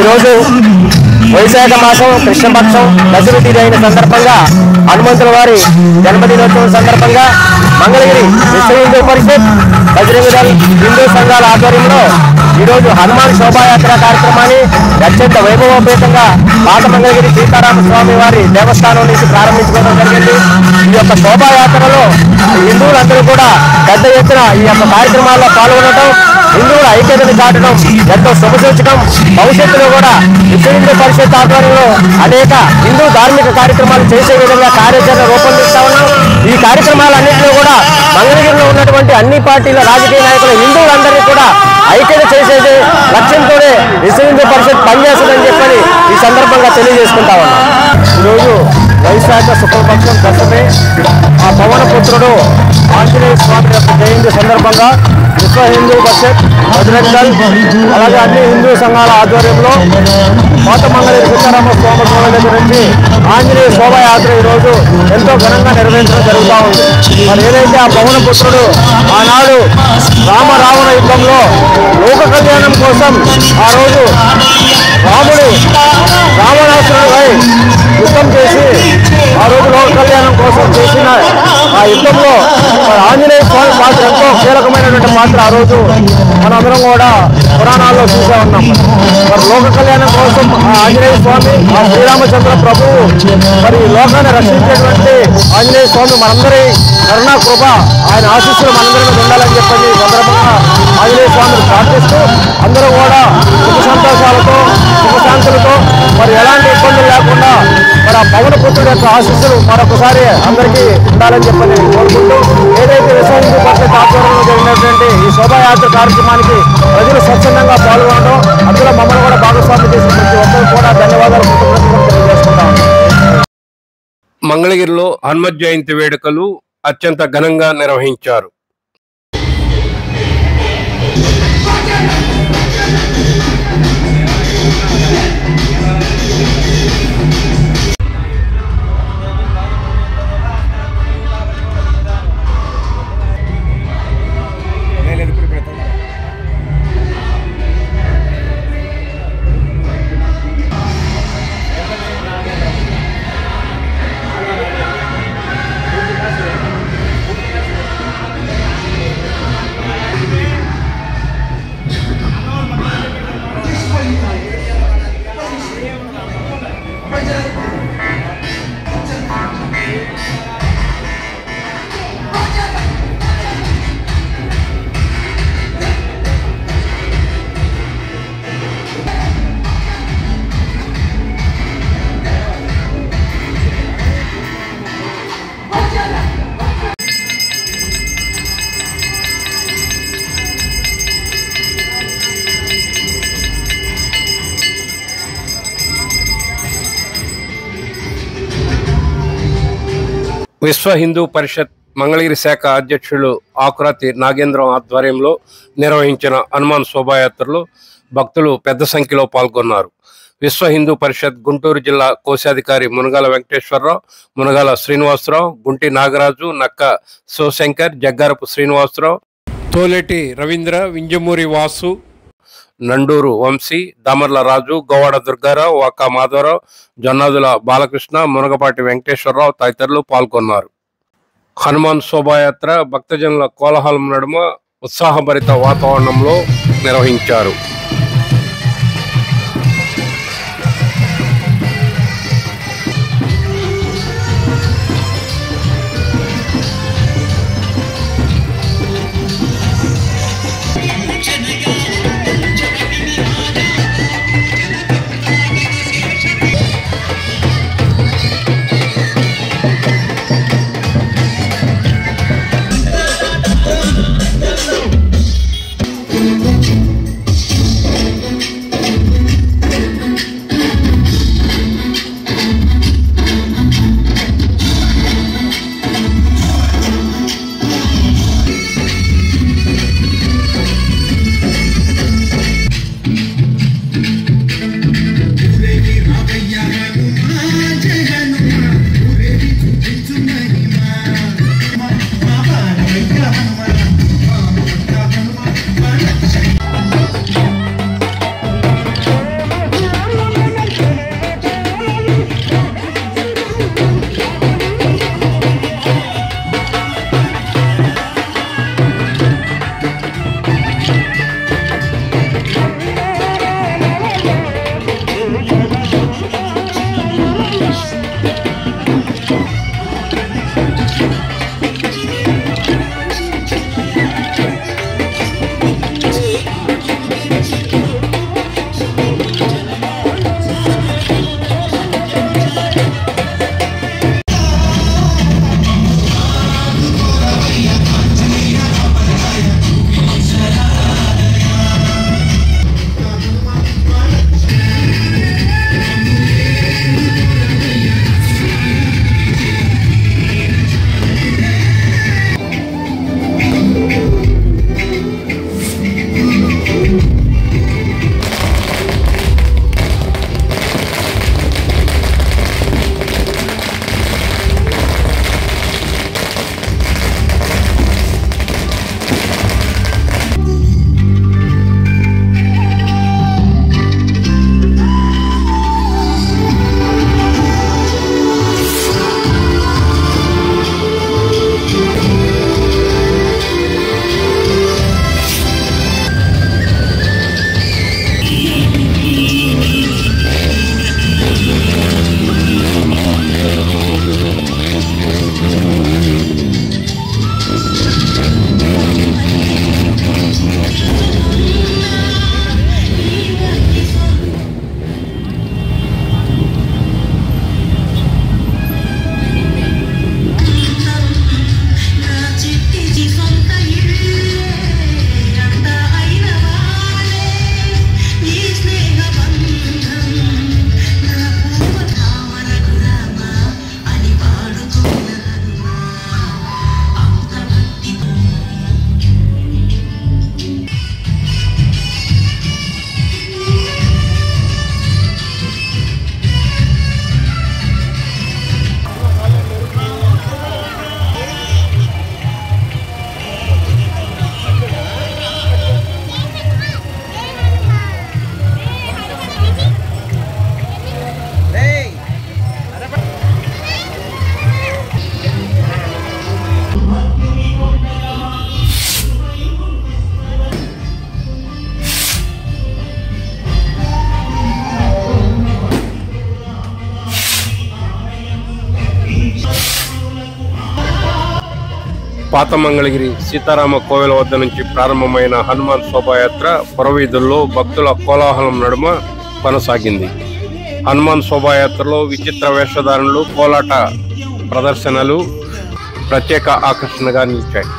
ఈరోజు వైశాఖ మాసం కృష్ణపక్షం దశమి తిథి అయిన సందర్భంగా హనుమంతుల వారి జన్మదినోత్సవం సందర్భంగా మంగళగిరి విశ్వ హిందూ పరిషత్ బజరంగ దళ్ హిందూ సంఘాల ఆధ్వర్యంలో ఈరోజు హనుమాన్ శోభాయాత్ర కార్యక్రమాన్ని అత్యంత వైభవోపేతంగా పాత మంగళగిరి సీతారామ స్వామి వారి దేవస్థానం నుంచి ప్రారంభించుకోవడం జరిగింది. ఈ యొక్క శోభాయాత్రలో హిందువులందరూ కూడా పెద్ద ఎత్తున ఈ యొక్క కార్యక్రమాల్లో పాల్గొనడం, హిందువుల ఐక్యతను చాటడం ఎంతో శుభసూచకం. భవిష్యత్తులో కూడా విశ్వ హిందూ పరిషత్ ఆధ్వర్యంలో అనేక హిందూ ధార్మిక కార్యక్రమాలు చేసే విధంగా కార్యాచరణ రూపొందిస్తా ఉన్నాం. ఈ కార్యక్రమాలన్నింటిలో కూడా మంగళగిరిలో ఉన్నటువంటి అన్ని పార్టీల రాజకీయ నాయకులు హిందువులందరినీ కూడా ఐక్యత చేసేది లక్ష్యంతోనే విశ్వ హిందూ పరిషత్ పనిచేస్తుందని చెప్పని ఈ సందర్భంగా తెలియజేసుకుంటా ఉన్నాం. ఈరోజు వైశాఖ శుక్లపక్షం దశమి ఆ పవన పుత్రుడు ఆంజనేయ స్వామి యొక్క జయంతి సందర్భంగా విశ్వ హిందూ పరిషత్ బజరంగ దళ్ అలాగే అన్ని హిందూ సంఘాల ఆధ్వర్యంలో పాత మంగళగిరి సీతారామ స్వామి దగ్గర నుంచి ఆంజనేయ శోభాయాత్ర ఈరోజు ఎంతో ఘనంగా నిర్వహించడం జరుగుతూ ఉంది. మరి ఏదైతే ఆ పవన పుత్రుడు ఆనాడు రావణ యుద్ధంలో లోక కళ్యాణం కోసం ఆ రోజు రాముడు రావణాసురుడిపై యుద్ధం చేసి ఆ రోజు లోక కళ్యాణం కోసం చేసిన ఆ యుద్ధంలో ఆంజనేయ స్వామి పాత్ర ఎంతో కీలకమైనటువంటి పాత్ర ఆ రోజు మనందరం కూడా పురాణాల్లో చూసే ఉన్నాం. మరి లోక కళ్యాణం కోసం ఆ ఆంజనేయ స్వామి ఆ శ్రీరామచంద్ర ప్రభువు మరి లోకాన్ని రక్షించేటువంటి ఆంజనేయ స్వామి మనందరి కరుణా కృప ఆయన ఆశీస్సులు మనందరి మీద ఉండాలని చెప్పని సందర్భంగా ఆంజనేయ స్వామిని ప్రార్థిస్తూ అందరూ కూడా సుఖ సంతోషాలతో సుఖశాంతులతో మరి ఎలాంటి ఇబ్బందులు లేకుండా మరి ఆ పవన పుత్రుడు యొక్క ఆశీస్సులు మరొకసారి అందరికీ ఉండాలని చెప్పని కోరుకుంటూ ఏదైతే విశ్వ హిందూ పరిషత్ ఆధ్వర్యంలో జరిగినటువంటి ఈ శోభాయాత్ర కార్యక్రమానికి ప్రజలు స్వచ్ఛందంగా పాల్గొనడం, అందులో మమ్మల్ని కూడా భాగస్వామ్యం చేసిన ప్రతి ఒక్కరు కూడా ధన్యవాదాలు తెలియజేసుకుంటాం. మంగళగిరిలో హనుమత్ జయంతి వేడుకలు అత్యంత ఘనంగా నిర్వహించారు. విశ్వ హిందూ పరిషత్ మంగళగిరి శాఖ అధ్యక్షులు ఆకురాతి నాగేంద్రం ఆధ్వర్యంలో నిర్వహించిన హనుమాన్ శోభాయాత్రలో భక్తులు పెద్ద సంఖ్యలో పాల్గొన్నారు. విశ్వ హిందూ పరిషత్ గుంటూరు జిల్లా కోశాధికారి మునగాల వెంకటేశ్వరరావు, మునగాల శ్రీనివాసరావు, గుంటి నాగరాజు, నక్క శివశంకర్, జగ్గారపు శ్రీనివాసరావు, తోలేటి రవీంద్ర, వింజమూరి వాసు, నండూరు వంశీ, దామర్ల రాజు, గోవాడ దుర్గారావు, వాకా మాధవరావు, జొన్నాదుల బాలకృష్ణ, మునగపాటి వెంకటేశ్వరరావు తదితరులు పాల్గొన్నారు. హనుమాన్ శోభాయాత్ర భక్తజనుల కోలాహలం నడుమ ఉత్సాహభరిత వాతావరణంలో నిర్వహించారు. పాత మంగళగిరి సీతారామ కోవెల వద్ద నుంచి ప్రారంభమైన హనుమాన్ శోభాయాత్ర పురవీధుల్లో భక్తుల కోలాహలం నడుమ కొనసాగింది. హనుమాన్ శోభాయాత్రలో విచిత్ర వేషధారణలు, కోలాట ప్రదర్శనలు ప్రత్యేక ఆకర్షణగా నిలిచాయి.